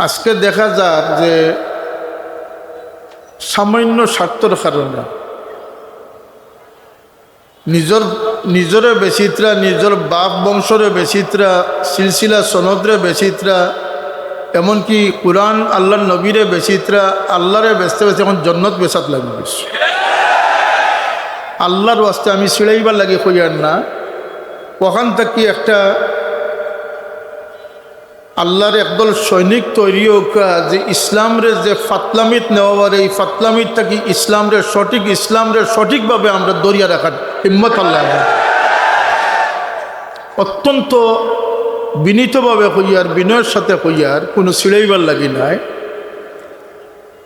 আজকে দেখা যায় যে সামান্য স্বার্থর কারণে নিজরে বেচিত্রা, নিজের বাপ বংশরে বেচিত্রা, সিলসিলা সনদরে বেচিত্রা, এমনকি কুরআন আল্লাহর নবীরে বেচিত্রা, আল্লাহরে বেচতে বেচতে এখন জন্নত বেচাত লাগবে। আল্লাহর ওয়াস্তে আমি ছিড়াইবার লাগে কইয়ার না, ওখান থেকে একটা আল্লাহর একদল সৈনিক তৈরি হোক যে ইসলামরে যে ফাতলামিত নেওয়ার, এই ফাতলামিত থেকে ইসলামরে সঠিকভাবে আমরা দরিয়া রাখার হিম্মত আল্লাহ অত্যন্ত বিনীতভাবে কইয়ার, বিনয়ের সাথে কইয়ার, কোনো ছিড়াইবার লাগি নাই।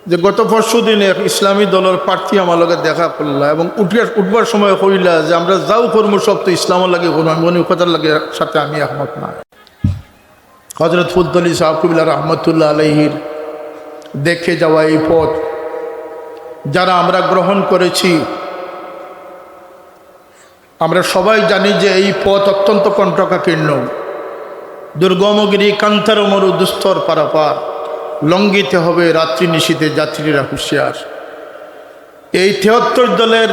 যে গত পরশু দিনে এক ইসলামী দলের প্রার্থী আমার লগে দেখা করলা এবং উঠবার সময় কইলা যে আমরা যাও কর্ম সব তো ইসলামের লাগে কোনো আমি কথার লাগে সাথে আমি একমত না। হজরত ফুলতলি সাহেব কবিলা রহমতুল্লাহ আলাইহির দেখে যাওয়া এই পথ যারা আমরা গ্রহণ করেছি, আমরা সবাই জানি যে এই পথ অত্যন্ত কণ্টকাকীর্ণ, দুর্গমগিরি কান্তার মরু দুস্তর পারাপার, লঙ্ঘিতে হবে রাত্রি নিশীথে যাত্রীরা হুঁশিয়ার। এই ৭৩ দলের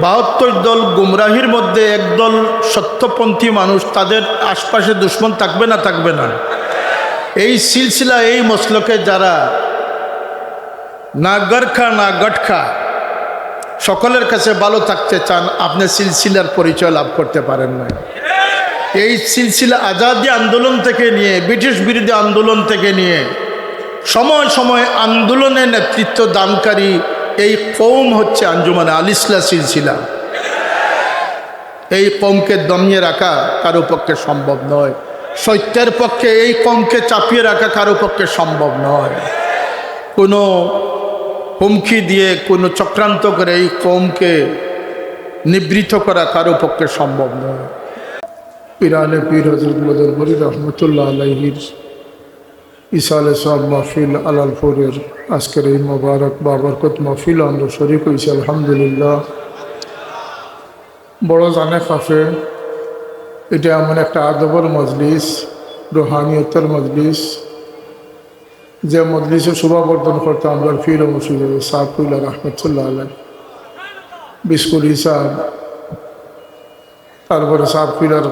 ৭২ দল গুমরাহির মধ্যে একদল সত্যপন্থী মানুষ, তাদের আশপাশে দুশ্মন থাকবে না? থাকবে না? এই সিলসিলা, এই মসলকে যারা না গরখা না গটখা সকলের কাছে ভালো থাকতে চান, আপনি সিলসিলার পরিচয় লাভ করতে পারেন না। এই সিলসিলা আজাদি আন্দোলন থেকে নিয়ে, ব্রিটিশ বিরোধী আন্দোলন থেকে নিয়ে সময় সময় আন্দোলনে নেতৃত্ব দানকারী এই কৌম হচ্ছে আঞ্জুমানে আল ইসলাহ সিলসিলা। এই কৌমকে দমিয়ে রাখা কারো পক্ষে সম্ভব নয়, সত্যের পক্ষে এই কৌমকে চাপিয়ে রাখা কারো পক্ষে সম্ভব নয়। কোনো হুমকি দিয়ে, কোনো চক্রান্ত করে এই কৌমকে নিবৃত করা কারো পক্ষে সম্ভব নয়। পিরানে পীর হযরত বদরপুরি রহমতুল্লাহ আলাইহির ইসালে সব মাহফিল আলালপুরের আজকের এই মোবারক বাবরকত মাহফিল আমরা শরীক হয়েছি আলহামদুলিল্লাহ। বড় জানে কাফে, এটা এমন একটা আদবর মজলিস, রুহানিয়তের মজলিস, যে মজলিসে শোভাবর্ধন করতে আমরা ফির মুর্শিদ সাহেবুল্লাহ রহমতুল্লাহ আলাই, বিস্কুলি সাহেব, তারপরে সাহেবুল্লার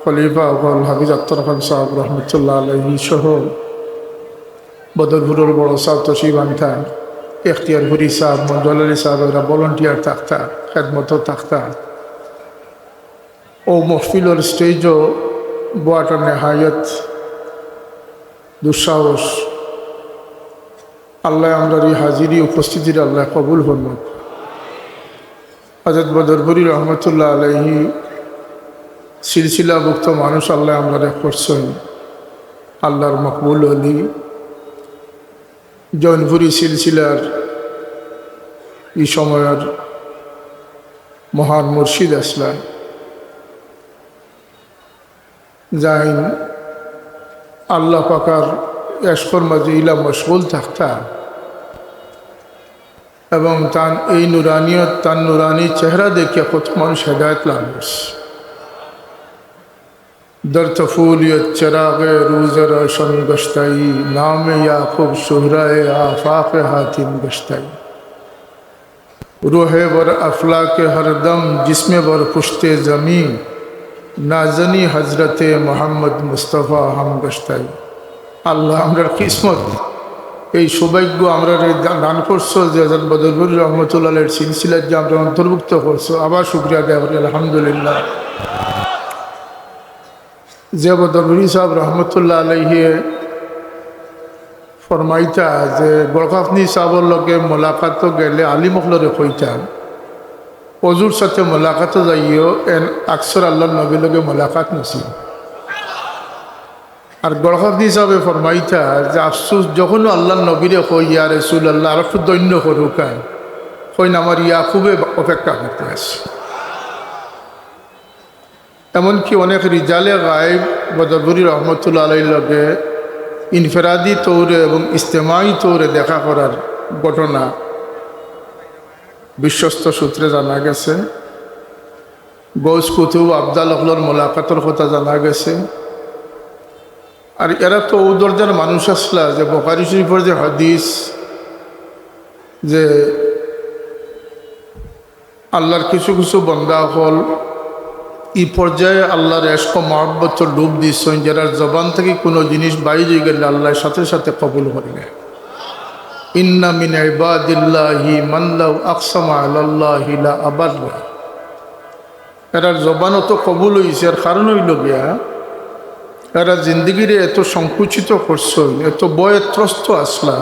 খলিফা হাফিজ আক্তার খান সাহেব রহমতুল্লাহ আলাইহি সহ বদরপুরের বড় সাহেব তশিব আনতা, এখতিয়ারপুরি সাহেব, মঞ্জুল আলী সাহেব, এরা ভলেন্টিয়ার থাকতা, খেদমত থাকতা। ও মহফিলের স্টেজও বোয়াটা নেহায়ত দুঃসাহস। আল্লাহ আমরা এই হাজিরি উপস্থিতির আল্লাহ কবুল হন। হযরত বদরপুরি রহমতুল্লাহ আলাইহি সিলসিলাভুক্ত মানুষ আল্লাহ আমরা করছেন, আল্লাহর মকবুল অলি। জৈনপুরি সিলসিলার এই সময়ের মহান মুর্শিদ আসলাম যাইন আল্লাহ পাকার এশকর মাঝে ইলা মশগুল থাকতা এবং তার এই নুরানিয়ত, তার নুরানি চেহারা দেখে কত মানুষ হেদায়ত লাভ করছে। در طفولیت چراغ روز روشن گشتائی، نام یعقوب شہرائے آفاق حاتم گشتائی، روح بر افلاک ہر دم جسم بر پشت زمین، نازنی حضرت মোহাম্মদ মুস্তাফা হাম গশতাই। আল্লাহ আমরার কিসমত, এই সৌভাগ্য আমরা দান করছো যে হযরত বদরপুরি রহমতুল্লাহ আলাইহির সিলসিলার যে আমরা অন্তর্ভুক্ত করছো। আবার শুকরিয়া দেওয়া আলহামদুলিল্লাহ। যে বদরপুরি সাহেব রহমতুল্লাহ আলাইহি ফরমাইতা যে বরকাফনি সাহেবের লগে মোলাকাত গেলে আলিমখলরে কইতাম অজুর সাথে মোলাকাত যাইও, এন আকসর আল্লাহর নবীর লগে মোলাকাত নসিব। আর বরকাফনি সাহেবে ফরমাইতা যে আফসুস যখন আল্লাহর নবীরে কই ইয়া রাসূলুল্লাহ আর একটু দৈন্য করুকায়, কইন আমার ইয়াকুবে অপেক্ষা করতে আসে। এমনকি অনেক রিজালে গায়েব বদরপুরি রহমতুল্লাহ আলাইহির লগে ইনফেরাদি তৌরে এবং ইজতেমাই তৌরে দেখা করার ঘটনা বিশ্বস্ত সূত্রে জানা গেছে। গৌস কুতুব আবদাল হকলর মোলাকাতর কথা জানা গেছে। আর এরা তো ও দরজার মানুষ আসলা যে বুখারী শরীফের যে হাদিস যে আল্লাহর কিছু কিছু বান্দা হল এই পর্যায়ে আল্লাহর এশক মহব্বত ডুব দিচ্ছেন যারা জবান থেকে কোনো জিনিস বাইরে গেলে আল্লাহর সাথে সাথে কবুল করবে। ইন্না মিন ইবাদিল্লাহি মান লাউ আকসামা আলাল্লাহি লা আবাররা। এরার জবানও তো কবুল হয়েছে, আর কারণ হইল গিয়া এরা জিন্দগিরে এত সংকুচিত করছেন, এত বয়ে ত্রস্ত আসলা,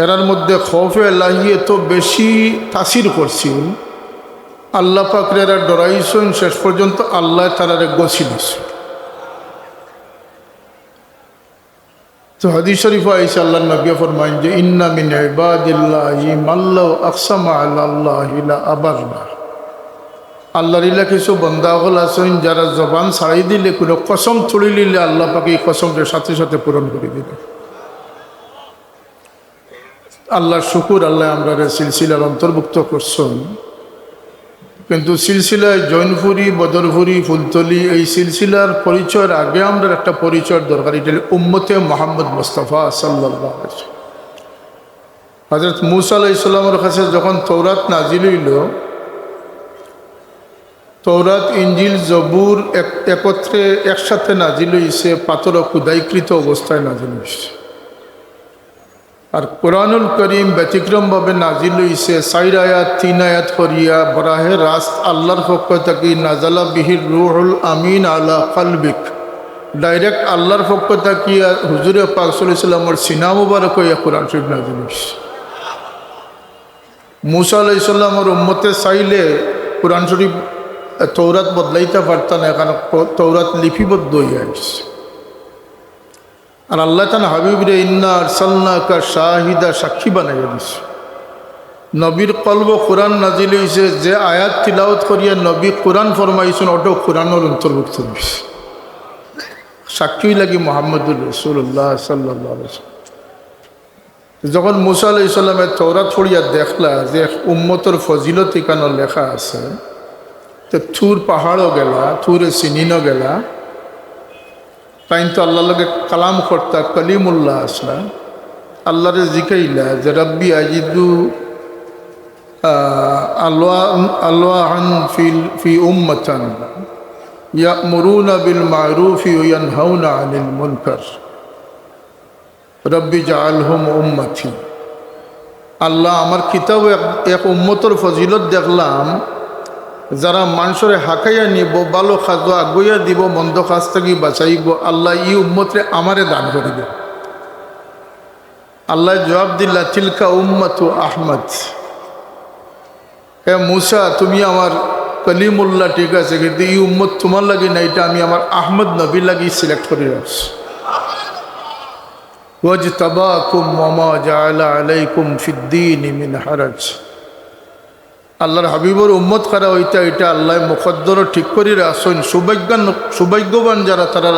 এরার মধ্যে খৌফে আল্লাহি এত বেশি তাসির করছেন, আল্লাহ পাকরে এরা ডরাইছেন, শেষ পর্যন্ত আল্লাহ তারারে গছি দিয়েছেন। তো হাদিস শরীফ আইসা আল্লাহ নবী ফরমাইন যে ইন্না মিন ইবাদিল্লাহি মান লাউ আকসামা আলাল্লাহি লা আবাররা। আল্লাহর ইলা কিছু বান্দা হল আছেন যারা জবান ছাড়াই দিলে কোনো কসম ছড়ি নিলে আল্লাহ পাকে এই কসমটার সাথে সাথে পূরণ করে দিবে। আল্লাহর শুকুর, আল্লাহ আমরা সিলসিলার অন্তর্ভুক্ত করছেন। কিন্তু সিলসিলায় জৈনপুরি, বদরপুরি, ফুলতলি এই সিলসিলার পরিচয়ের আগে আমরা একটা পরিচয়ের দরকার, এটা উম্মতে মুহাম্মদ মুস্তাফা সাল্লাল্লাহু আলাইহি ওয়াসাল্লাম। হযরত মূসা আলাইহিস সালামের কাছে যখন তৌরাত নাজিল হইল, তৌরাত, ইঞ্জিল, জবুর একত্রে একসাথে নাজিল হইছে, পাথর খুদাইকৃত অবস্থায় নাজিল হইছে। আর কোরআনুল করিম ব্যতিক্রমভাবে নাজিল হইছে 4 আয়াত 3 আয়াত করিয়া বরাহে রাস্ত আল্লাহর পক্ষ থেকে নাজালা বিহির রুহুল আমিন আলা কলবিক। ডাইরেক্ট আল্লাহর পক্ষ থেকে হুজুরে পাক সাল্লাল্লাহু আলাইহি ওয়াসাল্লামের সিনা মুবারক হইয়া কোরআন শরীফ নাজিল হইছে। মূসা আলাইহিস সালামের উম্মতে চাইলে কোরআন শরীফ তৌরাত বদলাইতে পারত না, কারণ তৌরাত লিপিবদ্ধ হইয়া আসছে। আর আল্লাহ তাআলা হাবিবরে ইন্না আরসালনাকা শাহিদা, সাক্ষী বানাইয়া দিছে। নবীর কলব কোরআন নাজিল হইছে, যে আয়াত তিলাওয়াত করিয়া নবী কোরআন ফরমাইছেন ওটাও কোরআনের অন্তর্ভুক্ত হইছে। সাক্ষী লাগি মুহাম্মদুর রাসূলুল্লাহ সাল্লাল্লাহু আলাইহি ওয়াসাল্লাম। যখন মূসা আলাইহিস সালামের তৌরাত পড়িয়া দেখলা যে উম্মতর ফজিলত এখানে লেখা আছে, তো থুর পাহাড়ও গেলা, থুরে সিনিনও গেলা, তাই তো আল্লাহর লগে কালাম করতা, কলিমুল্লাহ আসলা, আল্লাহরে জিকাইলা যে রব্বি আজিদু আলওয়াহান ফি উম্মাতান ইয়ামুরুনা বিল মারুফি ওয়া ইয়ানহাউনা আনিল মুনকার রব্বি জাআলহুম উম্মতি। আল্লাহ আমার কিতাবে এক উম্মতর ফজিলত দেখলাম, যারা মানুষরে হাঁকাইয়া নিব, ভালো খাদ্য আগুইয়া দিব, মন্দ কাজ থেকে বাঁচাইব, আল্লাহ ই উম্মতরে আমারে দান করিবে। আল্লাহ জবাব দিল্লা তিলকা উম্মতু আহমদ। হে মূসা, তুমি আমার কলিমুল্লাহ ঠিক আছে, কিন্তু এই উম্মত তোমার লাগে না, এটা আমি আমার আহমদ নবী লাগি সিলেক্ট করে রাখছি। ওয়াজতাবাকুম ওয়া মা জাআলা আলাইকুম ফিদ্দীনি মিন হারাজ। আল্লাহর হাবিবর উম্মত কারা হইতা, এটা আল্লাহ মুকদ্দর ঠিক করে রাখছেন। সৌভাগ্যবান যারা, তারা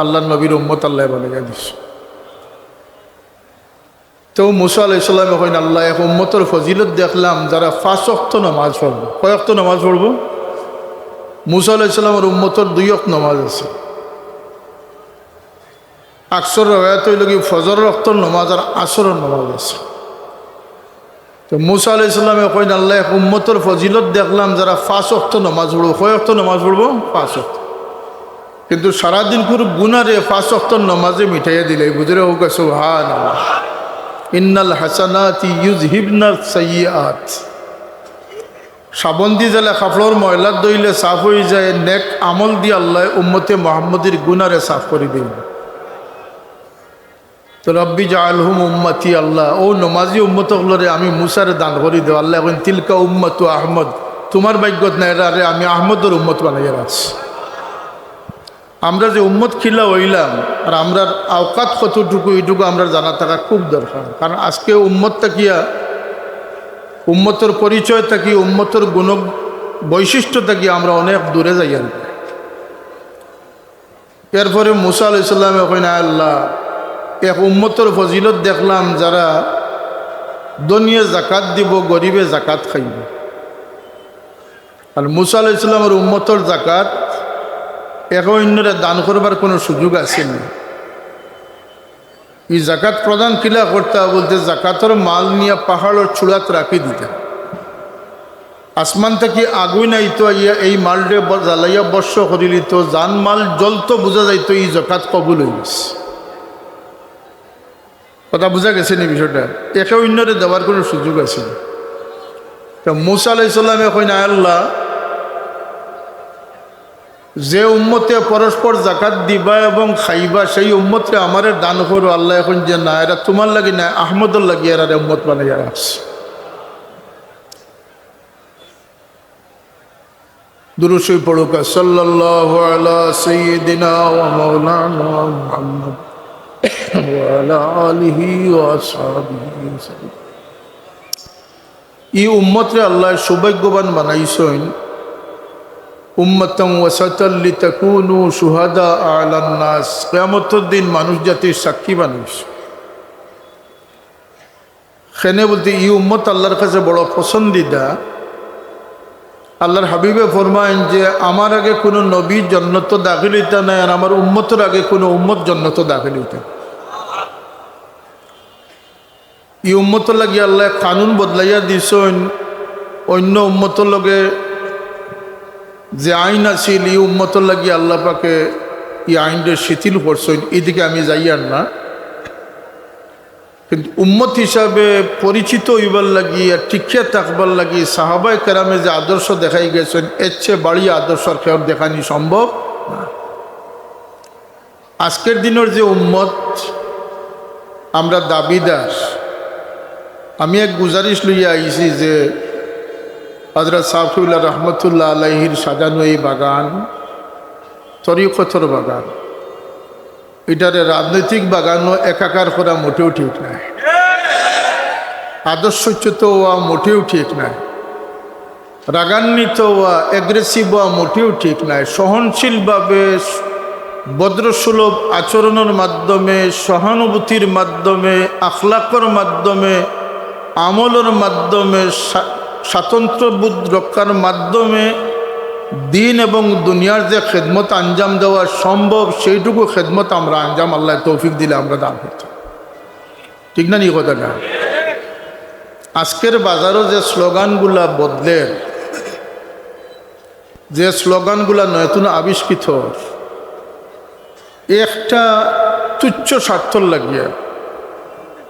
আল্লাহ নবীর উম্মত আল্লাহ বলে দিস। তো মূসা আলাইহিস সালাম কইন আল্লাহ এক উম্মতর ফজিলত দেখলাম, যারা 5 ওয়াক্ত নামাজ পড়বো। কয় ওয়াক্ত নামাজ পড়বো? মূসা আলাইহিস সালামের উম্মতর 2 ওয়াক্ত নামাজ আছে। আকসর রাওয়ায়াত হইল কি ফজর ওয়াক্তর নামাজ আর আসরের নামাজ আছে। তো মূসা আলাইহিস সালাম কইন আল্লাহ এক উম্মতর ফজিলত দেখলাম, যারা 5 ওয়াক্ত নামাজ পড়বো। কয় ওয়াক্ত নামাজ পড়বো? 5 ওয়াক্ত। কিন্তু সারাদিন পুরো গুনারে 5 ওয়াক্ত নামাজে মিটাইয়া দিলে, বুঝরে হোক সুবহানাল্লাহ। ইন্নাল হাসানাতি ইউযহিবনাস সাইয়্যাত। সাবন্দি জেলা কাপড়ের ময়লা দইলে সাফ হয়ে যায়, নেক আমল দিয়ে আল্লাহ উম্মতে মুহাম্মদের গুনারে সাফ করে দিন। তো রব্বি জাআলহুম উম্মতি, আল্লাহ ও নমাজি উম্মতগুলোরে আমি মূসারে দান করে দেব। আল্লাহ এখন তিলকা উম্মতু আহমদ, তোমার ভাগ্যত নাই রে, আমি আহমদের উম্মত বানাইয়া রাখছি। আমরা যে উম্মত খিলা হইলাম, আর আমরার আওকাত কতটুকু, এইটুকু আমরা জানা থাকা খুব দরকার। কারণ আজকে উম্মত তাকিয়া, উম্মতর পরিচয় থাকি, উম্মতর গুণ বৈশিষ্ট্য থাকি আমরা অনেক দূরে যাই। এরপরে মূসা আলাইহিস সালাম কইনা আল্লাহ এক উম্মতর ফজিলত দেখলাম, যারা দুনিয়া জাকাত দিব, গরিবে জাকাত খাইব। আর মূসা আলাইহিস সালামের উম্মতর জাকাত এক অন্যরা দান করবার কোনো সুযোগ আছে না। এই জাকাত প্রদান কিলা করতে বলতে জাকাতের মাল নিয়ে পাহাড়ের চূড়াত রাখি দিতে, আসমান থেকে আগুন আইতো ইয়া এই মালটে জ্বালাইয়া বর্ষ করিলি তো জান মাল জ্বলতো বোঝা যাইতো এই জাকাত কবুল হয়ে গেছে। কথা বোঝা গেছে নি বিষয়টা? একে অন্যরে দেওয়ার কোনো সুযোগ আছে না। তো মুসা আলাইহিস সালামে কই না, আল্লাহ যে উম্মতে পরস্পর জাকাত দিবা এবং খাইবা সেই উম্মতে আমারে দান করো। আল্লাহ এখন যে না, এরা তোমার লাগি না, আহমদুর লাগি এরা উম্মত বানাইয়া রাখছে। দুরূদ শরীফ পড়ুক, সাল্লাল্লাহু আলা সাইয়্যিদিনা ওয়া মাওলানা মুহাম্মদ ওয়া আলা আলিহি ওয়া আসহাবিহি সাল্লাম। এই উম্মতরে আল্লাহ সৌভাগ্যবান বানাইছেন, উম্মাতাম ওয়াসাতাল লিতাকুনু শুহাদা আলান নাস, কিয়ামতের দিন মানুষ জাতির সাক্ষী বানাইছে। সেনে বলতে এই উম্মত আল্লাহর কাছে বড় পছন্দিদা। আল্লাহর হাবিবে ফরমায়েন যে আমার আগে কোনো নবী জান্নাত দাখিল হইতা নাই, আর আমার উম্মতের আগে কোনো উম্মত জান্নাত দাখিল হইতা। এই উম্মতের লাগি আল্লাহ কানুন বদলাইয়া দিছেন। অন্য উম্মতের লগে যে আইন আছিল এই উম্মতের লাগি আল্লাহ পাকে এই আইনটা শিথিল করছেন। এদিকে আমি যাই আর না, কিন্তু উম্মত হিসাবে পরিচিত হইবার লাগি আর টিকিয়া থাকবার লাগি সাহাবায়ে কেরামে যে আদর্শ দেখাই গেছেন, এর চেয়ে বাড়িয়ে আদর্শ কেউ দেখানি সম্ভব না। আজকের দিনের যে উম্মত আমরা দাবিদার, আমি এক গুজারিশ লইয়া আইছি যে হযরত সাফিউল্লাহ রহমতুল্লাহ আলাইহির সাজানো এই বাগান তরিকতর বাগান, এটারে রাজনৈতিক বাগানও একাকার করা মোটেও ঠিক নাই, আদর্শচ্যুত হওয়া মোটেও ঠিক নাই, রাগান্বিত হওয়া অ্যাগ্রেসিভ হওয়া মোটেও ঠিক নাই। সহনশীলভাবে ভদ্রসুলভ আচরণের মাধ্যমে, সহানুভূতির মাধ্যমে, আখলাকের মাধ্যমে, আমলের মাধ্যমে, স্বাতন্ত্র্যবোধ রক্ষার মাধ্যমে দিন এবং দুনিয়ার যে খেদমত আঞ্জাম দেওয়া সম্ভব, সেইটুকু খেদমত আমরা আঞ্জাম আল্লাহ তৌফিক দিলে আমরা দান করতাম। ঠিক না নি কথাটা? আজকের বাজারও যে স্লোগানগুলা বদলের, যে স্লোগানগুলা নতুন আবিষ্কৃত, একটা তুচ্ছ স্বার্থর লাগিয়া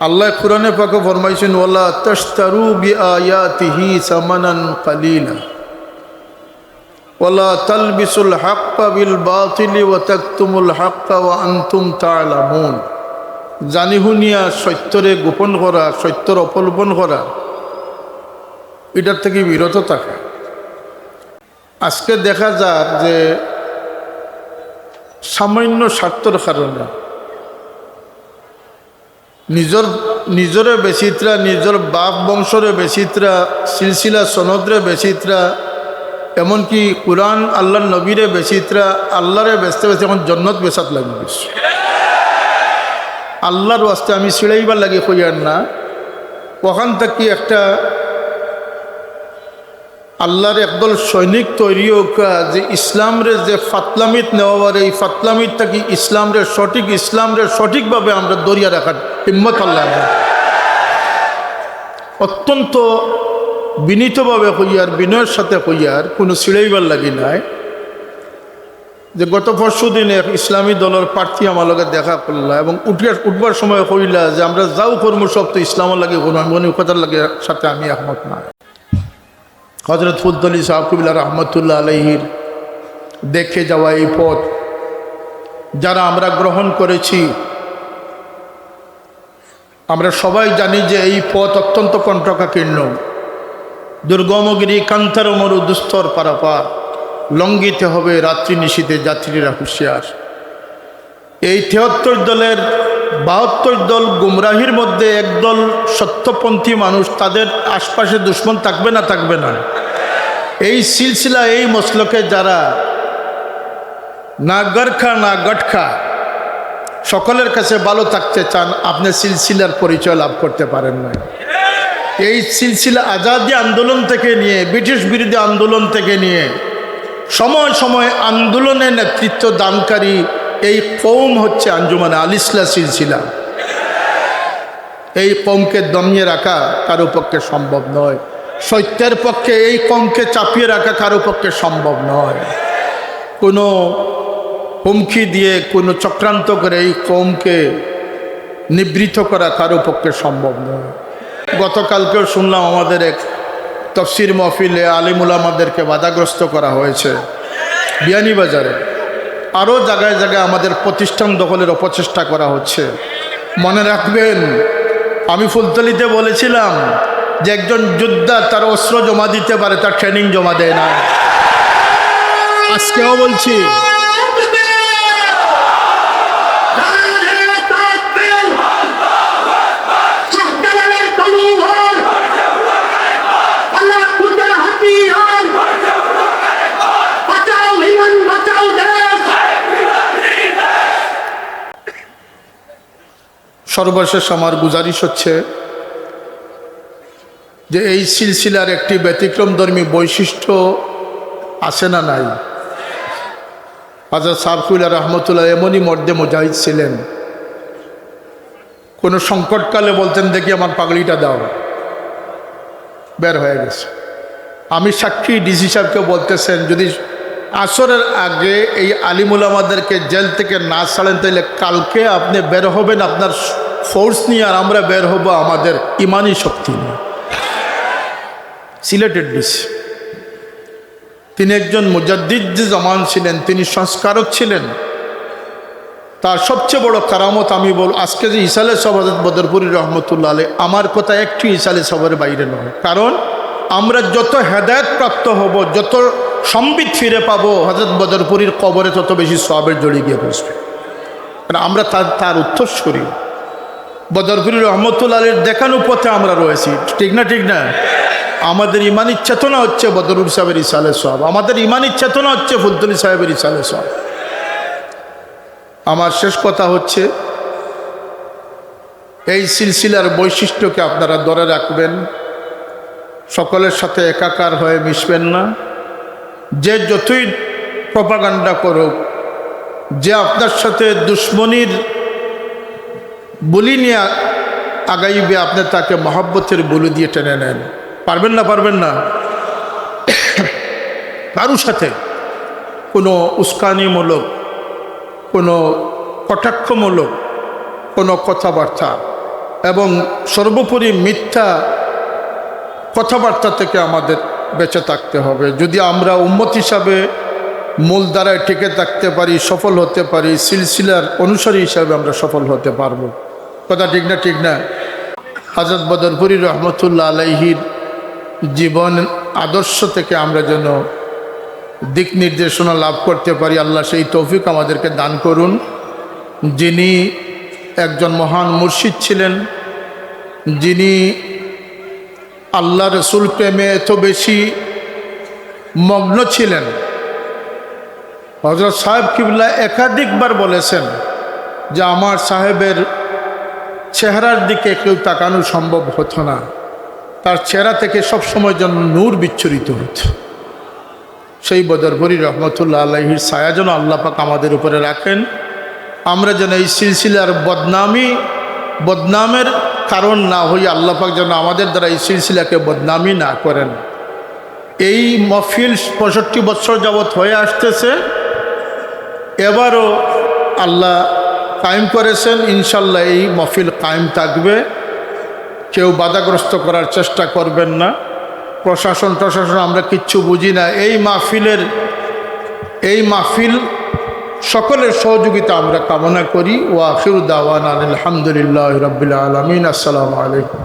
আল্লাহ কুরআনে পাকে ফরমাইছেন, ওয়ালা তাশতারু বিআয়াতিহি সামানান কালিলা ওয়ালা তালবিসুল হাক্কা বিল বাতিলি ওয়া তাকতুমুল হাক্কা ওয়া আনতুম তা'লামুন। জানি শুনিয়া সত্যরে গোপন করা, সত্যর অপলোপন করা, এটার থেকে বিরত থাকা। আজকে দেখা যায় যে সামান্য স্বার্থর কারণে নিজরে বেচিত্রা, নিজের বাপ বংশরে বেচিত্রা, সিলসিলা সনদরে বেচিত্রা, এমনকি কুরআন আল্লাহর নবীরে বেচিত্রা, আল্লাহরে বেচতে বেচতে এখন জন্নত বেচাত লাগি গেছে। আল্লাহর ওয়াস্তে আমি ছিড়াইবার লাগে কইয়ার না, ওখান থেকে একটা আল্লাহর একদল সৈনিক তৈরি হোক যে ইসলামরে যে ফাতলামিত নেওয়ার, এই ফাতলামিত থাকি ইসলামরে সঠিকভাবে আমরা দরিয়া রাখার হিম্মত আল্লাহ অত্যন্ত বিনীতভাবে কইয়ার, বিনয়ের সাথে কইয়ার, কোনো ছিড়াইবার লাগি নাই। যে গত পরশু দিনে এক ইসলামী দলের প্রার্থী আমার লগে দেখা করলা এবং উঠবার সময় কইলা যে আমরা যাও কর্ম সব তো ইসলামের লাগে কোনো মনে কথার লাগে সাথে আমি একমত না। হযরত ফুদ্দলি সাহাবুল্লাহ রহমতুল্লাহ আলাইহির দেখে যাওয়া এই পথ যারা আমরা গ্রহণ করেছি, আমরা সবাই জানি যে এই পথ অত্যন্ত কণ্টকাকীর্ণ, দুর্গমগিরি কান্তার মরু দুস্তর পারাপার, লঙ্ঘিতে হবে রাত্রি নিশীথে যাত্রীরা হুঁশিয়ার। এই ৭৩ দলের ৭২ দল গুমরাহির মধ্যে একদল সত্যপন্থী মানুষ, তাদের আশপাশে দুশ্মন থাকবে না? থাকবে না? এই সিলসিলা, এই মসলকে যারা না গরখা না গটখা সকলের কাছে ভালো থাকতে চান, আপনি সিলসিলার পরিচয় লাভ করতে পারেন না। এই সিলসিলা আজাদি আন্দোলন থেকে নিয়ে, ব্রিটিশ বিরোধী আন্দোলন থেকে নিয়ে সময় সময় আন্দোলনে নেতৃত্ব দানকারী এই কৌম হচ্ছে আঞ্জুমানে আল ইসলাহ সিলসিলা। এই কওমকে দমিয়ে রাখা কারো পক্ষে সম্ভব নয়। সত্যের পক্ষে এই কওমকে চাপিয়ে রাখা কারো পক্ষে সম্ভব নয়। কোনো হুমকি দিয়ে কোনো চক্রান্ত করে এই কওমকে নিবৃত করা কারো পক্ষে সম্ভব নয়। গতকালকেও শুনলাম আমাদের এক তফসির মাহফিলে আলিম উলামাদেরকে বাধাগ্রস্ত করা হয়েছে বিয়ানীবাজারে। আরও জায়গায় জায়গায় আমাদের প্রতিষ্ঠান দখলের অপচেষ্টা করা হচ্ছে। মনে রাখবেন, আমি ফুলতলিতে বলেছিলাম যে একজন যোদ্ধা তার অস্ত্র জমা দিতে পারে, তার ট্রেনিং জমা দেয় না। আজকেও বলছি, সর্বশেষ আমার গুজারিশ হচ্ছে যে এই সিলসিলার একটি ব্যতিক্রমধর্মী বৈশিষ্ট্য আছে না নাই? হযরত সারফুল্লাহ রহমতুল্লাহ এমনই মর্দে মুজাহিদ ছিলেন। কোনো সংকটকালে বলতেন, দেখি আমার পাগড়িটা দাও, বের হয়ে গেছে। আমি সাক্ষী, ডিসি সাহেবকে বলতেছেন, যদি আসরের আগে এই আলিমুল আমাদেরকে জেল থেকে না ছাড়েন তাহলে কালকে আপনি বের হবেন আপনার ফোর্স নিয়ে, আর আমরা বের হব আমাদের ইমানি শক্তি নিয়ে। সিলেটের ডিসি, তিনি একজন মুজাদ্দিদ জামান ছিলেন, তিনি সংস্কারক ছিলেন। তার সবচেয়ে বড় কারামত আমি আজকে যে ইসালে সব হযরত বদরপুরি রহমতুল্লাহ আলাইহি, আমার কথা একটু ইসালে সবের বাইরে নয়। কারণ আমরা যত হেদায়েত প্রাপ্ত হব, যত সম্বিত ফিরে পাবো হযরত বদরপুরির কবরে, তত বেশি সওয়াবের জড়িয়ে গিয়ে বসবে। কারণ আমরা তার উত্তরসূরি। বদরপুরি রহমতুল্লাহ আলাইহির দেখানো পথে আমরা রয়েছি, ঠিক না? ঠিক না? আমাদের ইমানি চেতনা হচ্ছে বদরুল সাহেবের ইসালে সওয়াব, আমাদের ইমানি চেতনা হচ্ছে ফুলতলি সাহেবের ইসালে সওয়াব। আমার শেষ কথা হচ্ছে, এই সিলসিলার বৈশিষ্ট্যকে আপনারা ধরে রাখবেন। সকলের সাথে একাকার হয়ে মিশবেন না। যে যতই প্রপাগান্ডা করুক, যে আপনার সাথে দুশ্মনীর বুলি নিয়ে আগাইবে, আপনি তাকে মহব্বতের বুলি দিয়ে টেনে নেন। পারবেন না? পারবেন না? কারোর সাথে কোনো উস্কানিমূলক, কোনো কটাক্ষমূলক কোনো কথাবার্তা এবং সর্বোপরি মিথ্যা কথাবার্তা থেকে আমাদের বেঁচে থাকতে হবে। যদি আমরা উম্মত হিসাবে মূল দ্বারায় টিকে থাকতে পারি, সফল হতে পারি, সিলসিলার অনুসারী হিসাবে আমরা সফল হতে পারবো। কথা ঠিক না? ঠিক না? হযরত বদরপুরি রহমতুল্লাহ আলাইহির জীবন আদর্শ থেকে আমরা যেন দিক নির্দেশনা লাভ করতে পারি, আল্লাহ সেই তৌফিক আমাদেরকে দান করুন। যিনি একজন মহান মুর্শিদ ছিলেন, যিনি আল্লাহ রসুল প্রেমে এত বেশি মগ্ন ছিলেন। হযরত সাহেব কিবলা একাধিকবার বলেছেন যে আমার সাহেবের চেহারার দিকে কেউ তাকানো সম্ভব হতো না, তার চেহারা থেকে সবসময় যেন নূর বিচ্ছুরিত হতো। সেই বদরপুরি রহমতুল্লাহ আলাইহির ছায়া যেন আল্লাহ পাক আমাদের উপরে রাখেন। আমরা যেন এই সিলসিলার বদনামের কারণ না হই, আল্লাহ পাক যেন আমাদের দ্বারা এই সিলসিলাকে বদনামি না করেন। এই মহফিল 65 বছর যাবৎ হয়ে আসতেছে, এবারও আল্লাহ কায়েম করেছেন। ইনশাল্লাহ এই মহফিল কায়েম থাকবে। কেউ বাধাগ্রস্ত করার চেষ্টা করবেন না। প্রশাসন আমরা কিচ্ছু বুঝি না। এই মাহফিল সকলের সহযোগিতা আমরা কামনা করি। ওয়া আখিরু দাওয়ানা আলহামদুলিল্লাহি রাব্বিল আলামিন। আসসালামু আলাইকুম।